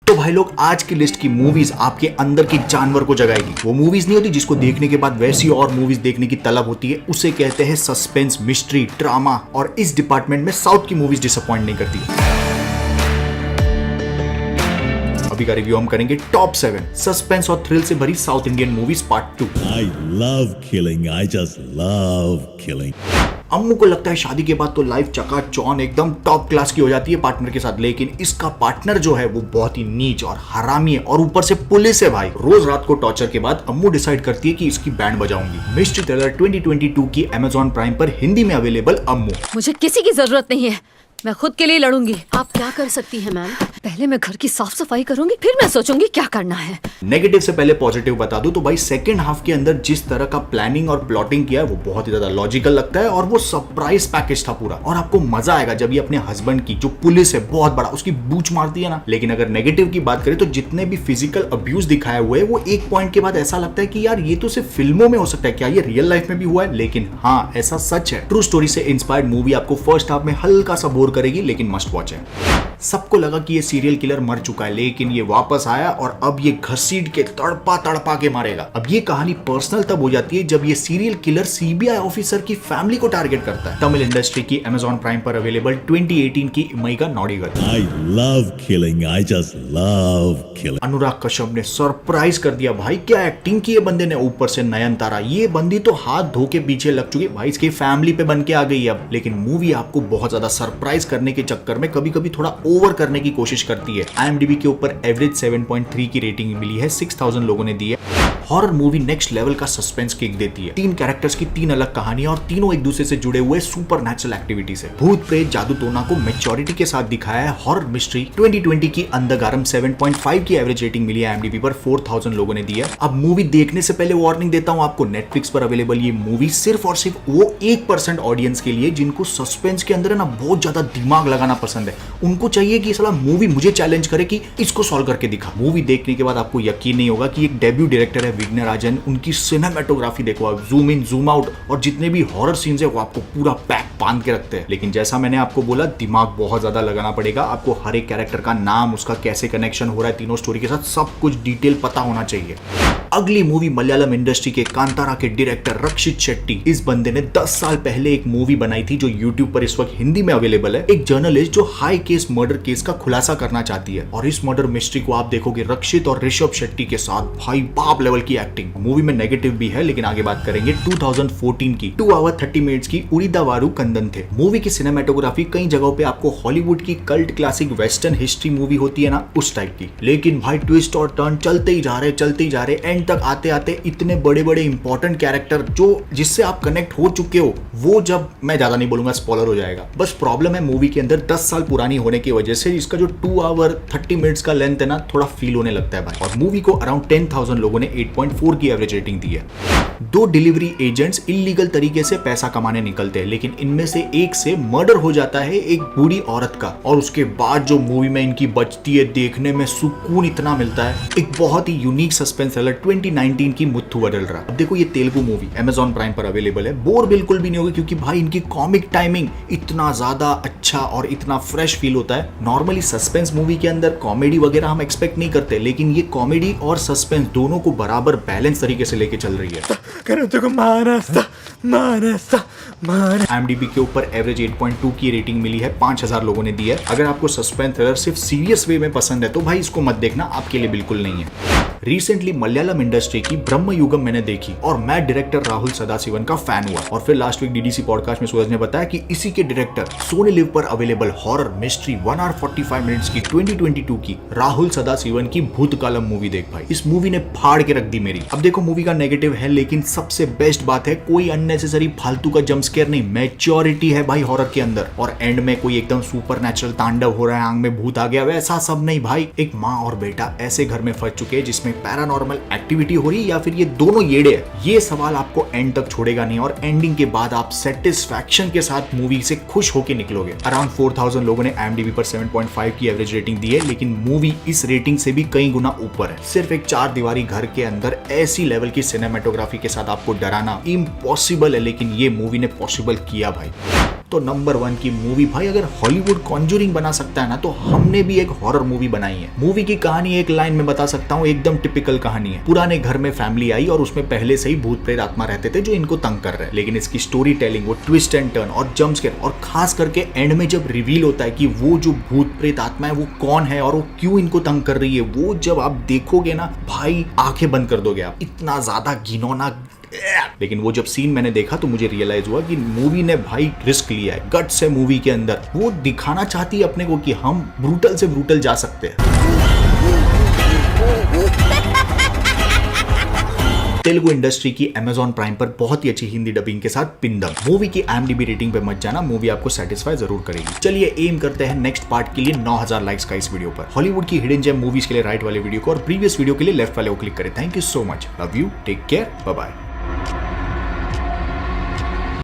तो भाई लोग, आज की लिस्ट की मूवीज आपके अंदर के जानवर को जगाएगी। वो मूवीज नहीं होती जिसको देखने के बाद वैसी और मूवीज देखने की तलब होती है, उसे कहते हैं सस्पेंस, मिस्ट्री, ड्रामा। और इस डिपार्टमेंट में साउथ की मूवीज डिसअपॉइंट नहीं करती। अभी का रिव्यू हम करेंगे टॉप 7 सस्पेंस और थ्रिल से भरी south Indian movies part 2। I love killing. I just love killing. अम्मू को लगता है शादी के बाद तो लाइफ चकाचौंध एकदम टॉप क्लास की हो जाती है पार्टनर के साथ, लेकिन इसका पार्टनर जो है वो बहुत ही नीच और हरामी है और ऊपर से पुलिस है भाई। रोज रात को टॉर्चर के बाद अम्मू डिसाइड करती है कि इसकी बैंड बजाऊंगी। मिस्ट्री थ्रिलर 2022 की Amazon प्राइम पर हिंदी में अवेलेबल अम्मू। मुझे किसी की जरूरत नहीं है, मैं खुद के लिए लड़ूंगी। आप क्या कर सकती हैं मैम? पहले मैं घर की साफ सफाई करूंगी, फिर मैं सोचूंगी क्या करना है। नेगेटिव से पहले पॉजिटिव बता दूं तो भाई सेकंड हाफ के अंदर जिस तरह का प्लानिंग और प्लॉटिंग किया है वो बहुत ही ज्यादा लॉजिकल लगता है और वो सरप्राइज पैकेज था पूरा। और आपको मजा आएगा जब ये अपने हस्बैंड की जो पुलिस है बहुत बड़ा उसकी बूच मारती है ना। लेकिन अगर नेगेटिव की बात करें तो जितने भी फिजिकल अब्यूज दिखाए हुए वो एक पॉइंट के बाद ऐसा लगता है कि यार ये तो सिर्फ फिल्मों में हो सकता है, क्या ये रियल लाइफ में भी हुआ है? लेकिन हाँ, ऐसा सच है। ट्रू स्टोरी से इंस्पायर्ड मूवी आपको फर्स्ट हाफ में हल्का सा बोर करेगी, लेकिन मस्ट वॉच है। सबको लगा कि ये सीरियल किलर मर चुका है, लेकिन ये वापस आया और अब ये घसीट के तड़पा तड़पा के मारेगा। अब ये कहानी पर्सनल तब हो जाती है जब ये सीरियल किलर सीबीआई ऑफिसर की फैमिली को टारगेट करता है। तमिल इंडस्ट्री की Amazon प्राइम पर अवेलेबल 2018 की इमैगा नौडिगल। I love killing. I just love killing. Anurag Kashyap ने सरप्राइज कर दिया भाई, क्या एक्टिंग की है बंदे ने। ऊपर से नयनतारा, ये बंदी तो हाथ धो के पीछे लग चुकी भाई, इसकी फैमिली पे बन के आ गई अब। लेकिन मूवी आपको बहुत ज्यादा सरप्राइज करने के चक्कर में कभी कभी थोड़ा ओवर करने की कोशिश करती है। IMDb के ऊपर एवरेज 7.3 की रेटिंग मिली है, 6000 लोगों ने दी है। हॉरर मूवी नेक्स्ट लेवल का सस्पेंस किक देती है। 3 कैरेक्टर्स की 3 अलग कहानियां और तीनों एक दूसरे से जुड़े हुए सुपर नेचुरल एक्टिविटी से। भूत प्रेत जादू टोना को मैच्योरिटी के साथ दिखाया है। हॉरर मिस्ट्री 2020 की अंधकारम 7.5 की एवरेज रेटिंग मिली है। IMDb पर 4000 लोगों ने दी है। अब मूवी देखने से पहले वार्निंग देता हूं आपको, नेटफ्लिक्स पर अवेलेबल ये मूवी सिर्फ और सिर्फ वो 1% ऑडियंस के लिए जिनको सस्पेंस के अंदर है ना बहुत ज्यादा दिमाग लगाना पसंद है। उनको चाहिए कि साला मूवी मुझे चैलेंज करे कि इसको सॉल्व करके दिखा। मूवी देखने के बाद आपको यकीन नहीं होगा कि एक डेब्यू डायरेक्टर है विघ्नराजन, उनकी सिनेमेटोग्राफी देखो आप, जूम इन जूम आउट और जितने भी हॉरर सीन्स है वो आपको पूरा पैक बांध के रखते हैं। लेकिन जैसा मैंने आपको बोला, दिमाग बहुत ज्यादा लगाना पड़ेगा। आपको हर एक कैरेक्टर का नाम, उसका कैसे कनेक्शन हो रहा है तीनों स्टोरी के साथ, सब कुछ डिटेल पता होना चाहिए। अगली मूवी मलयालम इंडस्ट्री के कांतारा के डायरेक्टर रक्षित शेट्टी। इस बंदे ने 10 साल पहले एक मूवी बनाई थी जो YouTube पर इस वक्त हिंदी में अवेलेबल है। एक जर्नलिस्ट जो हाई केस मर्डर केस का खुलासा करना चाहती है और इस मर्डर मिस्ट्री को आप देखोगे रक्षित और ऋषभ शेट्टी के साथ, भाई बाप लेवल की एक्टिंग। मूवी में नेगेटिव भी है, लेकिन आगे बात करेंगे। 2014 की 2 आवर 30 मिनट्स की उड़ीदावारू कंदन थे। मूवी की सिनेमेटोग्राफी कई जगहों पे आपको हॉलीवुड की cult classic western history movie होती है ना, उस टाइप की। लेकिन भाई ट्विस्ट और टर्न चलते ही जा रहे, एंड तक आते आते इतने बड़े बड़े इंपॉर्टेंट कैरेक्टर जो जिससे आप कनेक्ट हो चुके हो, वो जब, मैं ज्यादा नहीं बोलूंगा स्पॉइलर हो जाएगा। बस प्रॉब्लम है मूवी के अंदर 10 साल पुरानी होने की वजह से इसका जो 2 आवर 30 मिनट्स का लेंथ है ना, थोड़ा फील होने लगता है भाई। और मूवी को अराउंड 10,000 लोगों ने 8.4 की एवरेज रेटिंग दी है। 2 डिलीवरी एजेंट्स इलीगल तरीके से पैसा कमाने निकलते हैं, लेकिन इनमें से एक से मर्डर हो जाता है एक बूढ़ी औरत का। और उसके बाद जो मूवी में इनकी बचती है, देखने में सुकून इतना मिलता है। एक बहुत ही यूनिक सस्पेंस थ्रिलर 2019 की मुथ्थू वडलरा। अब देखो ये तेलुगु मूवी Amazon प्राइम पर अवेलेबल है। बोर बिल्कुल भी नहीं होगी क्योंकि भाई इनकी कॉमिक टाइमिंग इतना ज्यादा अच्छा और इतना फ्रेश फील होता है। नॉर्मली सस्पेंस मूवी के अंदर कॉमेडी वगैरह हम एक्सपेक्ट नहीं करते, लेकिन ये कॉमेडी और सस्पेंस दोनों को बराबर बैलेंस तरीके से लेके चल रही है। IMDb के ऊपर एवरेज 8.2 की रेटिंग मिली है, 5000 लोगों ने दी है। अगर आपको सस्पेंस थ्रिलर सिर्फ सीरियस वे में पसंद है तो भाई इसको मत देखना, आपके लिए बिल्कुल नहीं है। रिसेंटली मलयालम इंडस्ट्री की ब्रह्म युगम मैंने देखी और मैं डायरेक्टर राहुल सदाशिवन का फैन हुआ। और फिर लास्ट वीक DDC पॉडकास्ट में सूरज ने बताया कि इसी के डायरेक्टर सोनी लिव पर available horror mystery 1 hour 45 minutes की 2022 की राहुल सदाशिवन की भूतकालम मूवी देख भाई। इस मूवी ने फाड़ के रख दी मेरी। अब देखो मूवी का नेगेटिव है, लेकिन सबसे बेस्ट बात है कोई अननेसेसरी फालतू का जंप स्केयर नहीं, मैच्योरिटी है भाई हॉरर के अंदर। और एंड में कोई एकदम सुपर नेचुरल तांडव हो रहा है, आंख में भूत आ गया, वैसा सब नहीं भाई। एक माँ और बेटा ऐसे घर में फंस चुके हैं जिसमें पैरानॉर्मल एक्टिविटी हो रही है या फिर ये दोनों येड़े हैं, ये सवाल आपको एंड तक छोड़ेगा नहीं। और एंडिंग के बाद आप सेटिस्फैक्शन के साथ मूवी से खुश होकर निकलोगे। अराउंड 4000 लोगों ने IMDb पर 7.5 की एवरेज रेटिंग दी है, लेकिन मूवी इस रेटिंग से भी कई गुना ऊपर है। सिर्फ एक 4 दीवारी घर के अंदर ऐसी लेवल की सिनेमेटोग्राफी के साथ आपको डराना इम्पॉसिबल है, लेकिन ये मूवी ने पॉसिबल किया भाई। तो नंबर 1 की मूवी भाई, अगर हॉलीवुड कॉन्जूरिंग बना सकता है ना, तो हमने भी एक हॉरर मूवी बनाई है। मूवी की कहानी एक लाइन में बता सकता हूँ, एकदम टिपिकल कहानी है। पुराने घर में फैमिली आई और उसमें पहले से ही भूत प्रेत आत्मा रहते थे जो इनको तंग कर रहे हैं, लेकिन इसकी स्टोरी टेलिंग, वो ट्विस्ट एंड टर्न और जंप स्केयर, और खास करके एंड में जब रिवील होता है कि वो जो भूत प्रेत आत्मा है वो कौन है और वो क्यों इनको तंग कर रही है, वो जब आप देखोगे ना भाई, आंखें बंद कर दोगे आप। इतना ज्यादा घिनौना। लेकिन वो जब सीन मैंने देखा तो मुझे रियलाइज हुआ कि मूवी ने भाई रिस्क लिया है, गट्स है मूवी के अंदर। वो दिखाना चाहती है अपने को कि हम ब्रूटल से ब्रूटल जा सकते हैं। तेलुगु इंडस्ट्री की Amazon प्राइम पर बहुत ही अच्छी हिंदी डबिंग के साथ पिंदम मूवी की IMDb रेटिंग पे मत जाना, मूवी आपको सेटिस्फाई जरूर करेगी। चलिए एम करते हैं नेक्स्ट पार्ट के लिए 9000 लाइक्स का इस वीडियो पर। हॉलीवुड की हिडन जेम मूवीज के लिए राइट वाले वीडियो को और प्रीवियस वीडियो के लिए लेफ्ट वाले को क्लिक करें। Thank you so much, love you, take care, bye bye.